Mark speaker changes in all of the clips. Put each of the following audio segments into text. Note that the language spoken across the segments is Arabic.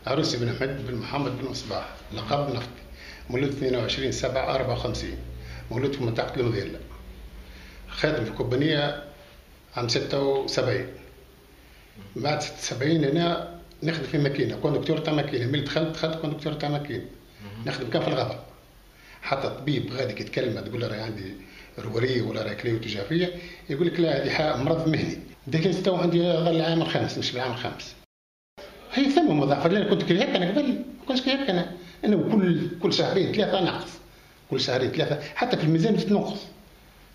Speaker 1: عروسي بن أحمد بن محمد بن مصباح، لقب نفطي، مولود 22/7/54، مولود في منطقة المذيلة، خادم في كوبانية عام 76. بعد 76 أنا نخدم في ماكينة، كوندكتور تاع ماكينة، ملي دخلت كوندكتور تاع ماكينة، نخدم كان في الغابة. حتى طبيب غادي يتكلم تقول له راهي عندي رورية ولا راهي كلية جافية، يقول لك لا هذه مرض مهني. دهلت تو عندي ظل العام الخامس، مش العام الخامس. هي ثم مضاعفات، لأن كنت كي هيك أنا قبل، ما كنتش كي هيك أنا كل شهرين ثلاثة نقص، كل شهرين ثلاثة، حتى في الميزان بديت ننقص.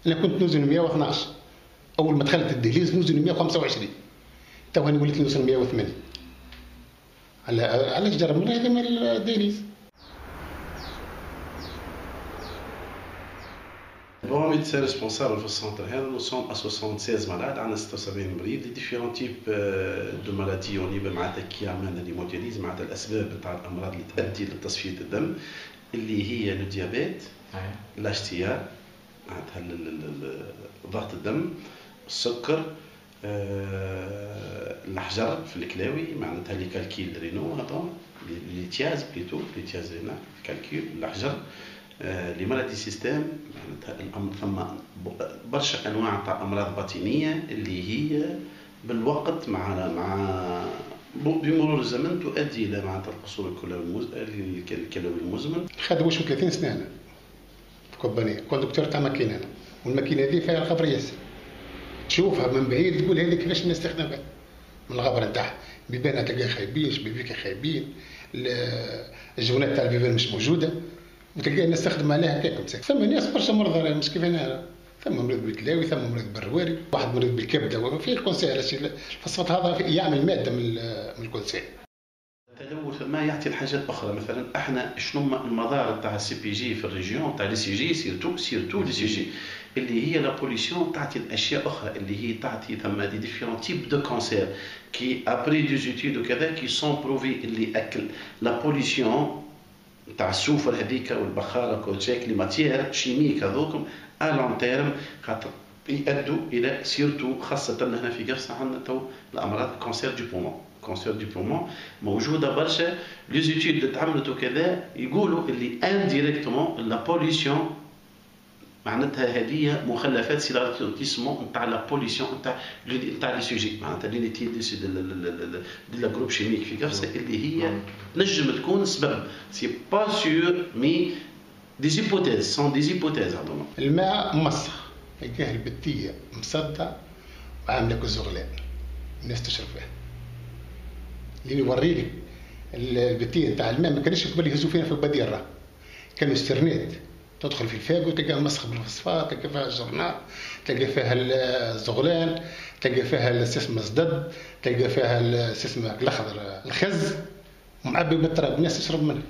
Speaker 1: أنا كنت نوزن 112، أول ما دخلت الدهليز نوزن 125، تو أنا وليت نوزن 108. علاش جرب من هذا من الدهليز.
Speaker 2: Bon, médecin responsable في السنتر هذا nous sommes à 76 malades عندنا 76 مريض les différents types de maladies ونيبه معناتها كي عملنا ليموتيليز معناتها الاسباب نتاع الامراض اللي تؤدي لتصفيه الدم اللي هي الديابيت، الاشتياء معناتها ضغط الدم، السكر، الحجر في الكلاوي معناتها لي كالكيل رينو هذا ليتياز بليتو ليتياز رينا كالكيل الحجر، لي مالادي سيستيم معناتها ثم برشا انواع تاع امراض باطنيه اللي هي بالوقت مع بمرور الزمن تؤدي الى معناتها القصور الكلوي المزمن.
Speaker 1: خدت واش 30 سنه انا في كومبانيه كوندكتور تاع ماكينه انا، والماكينه هذه فيها الخبر ياسر، تشوفها من بعيد تقول هذه كيفاش الناس تخدمها من الغبره نتاعها، بيبان تلقاها خايبين، شبابيك خايبين، الجونات تاع البيبان مش موجوده، وتلقى الناس تخدم عليها هكاك. ثم ناس برشا مرضى مش كيف انا، ثم مريض بالكلاوي، ثم مريض بالرواري، واحد مريض بالكبده، وفي الكونسير الفوسفات هذا يعمل ماده من الكونسير.
Speaker 2: التلوث ما يعطي الحاجات اخرى، مثلا احنا شنو المضار تاع السي بي جي في الريجيون تاع لي سي جي سيرتو لي سي جي اللي هي لا بوليسيون تعطي الاشياء اخرى اللي هي تعطي ثم دي ديفيرون تيب دو كانسير كي ابري دي زيتود وكذا كي سون بروفي اللي اكل لا بوليسيون تاع السوفر هذيك والبخار وكل لي ماتيير شيميك هذوكم ا لون تيرم خاطر يؤدوا الى سيرتو خاصه هنا في قفصه عندنا تو الامراض كونسير دو بومون. كونسير دو بومون موجوده برشا لي زيتود اللي تعملت وكذا يقولوا اللي انديريكتومون لا بوليسيون معناتها هذه مخلفات سيلارتيسمون نتاع لا بوليسيون نتاع لي سوجي معناتها لي تي دي لا جروب شيميك في قفصه اللي هي نجم تكون سبب سي با سور مي دي زيبوتيز سون دي زيبوتيز هذوما.
Speaker 1: الماء مسخ تلقاه البتيه مصدع وعامله كالزغلان، الناس تشرب فيها. اللي نوري لك البتيه نتاع الماء ما كانش قبل يهزوا فينا في البديره، كانوا استرنات تدخل في الفاقو تلقاها مسخ بالفوسفات، تلقى فيها الجرناط، تلقى فيها الزغلان، تلقى فيها اسمه الزدد، تلقى فيها اسمه الاخضر الخز، ومعبي بالتراب الناس تشرب منه.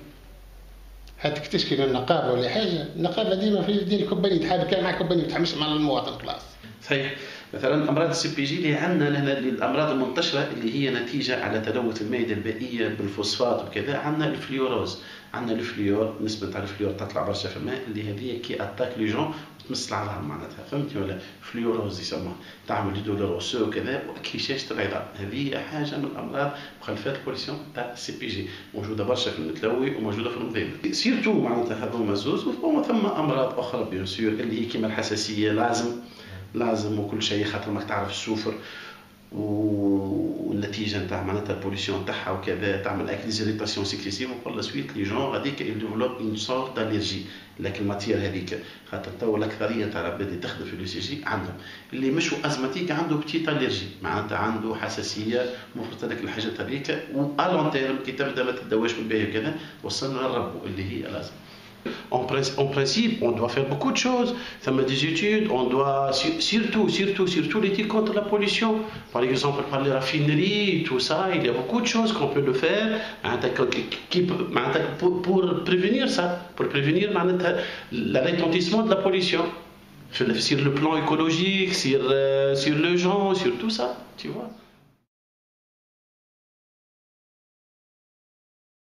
Speaker 1: هاتك تشكي للنقابه ولا حاجه، النقابه ديما في دير كومباني تحارب كان مع كومباني ما تحملش مع المواطن خلاص.
Speaker 2: صحيح. مثلا امراض السي بي جي اللي عندنا هنا الامراض المنتشره اللي هي نتيجه على تلوث المائده البيئيه بالفوسفات وكذا، عندنا الفليوروز، عندنا الفليور، نسبه تاع الفليور تطلع برشا في الماء اللي هذه كي اتاك لي جون تمس العظام معناتها، فهمتي ولا؟ فليوروز يسموها، تعمل دي دولور اوسو وكذا وكيشاشه العظام، هذه حاجه من الامراض مخلفات البوليسيون تاع السي بي جي، موجوده برشا في المتلوي وموجوده في المضيل. سيرتو معناتها هذوما زوز، وثم امراض اخرى بيان سور اللي هي كيما الحساسيه لازم وكل شيء خاطر ماك تعرف السوفر والنتيجه نتاع معناتها البوليسيون تاعها وكذا تعمل اك ديزيريتاسيون سيكسيسيف وبار لا سويت لي جون هذيك يديفلوب اون سورت داليرجي لكن الماتير هذيك، خاطر تو الاكثريه تاع العباد اللي تخدم في لو سي جي عندهم اللي مشوا ازماتيك عنده بتيت اليرجي معناتها عنده حساسيه مفرط هذيك الحاجات هذيك والون تيرم كي تبدا ما تدواش بالباهي وكذا وصلنا للربو اللي هي لازم. En principe, on doit faire beaucoup de choses. Ça met des études, on doit surtout lutter contre la pollution. Par exemple, par les raffineries, tout ça, il y a beaucoup de choses qu'on peut le faire pour prévenir ça, pour prévenir l'aretentissement de la pollution. Sur le plan écologique, sur les gens, sur tout ça, tu vois.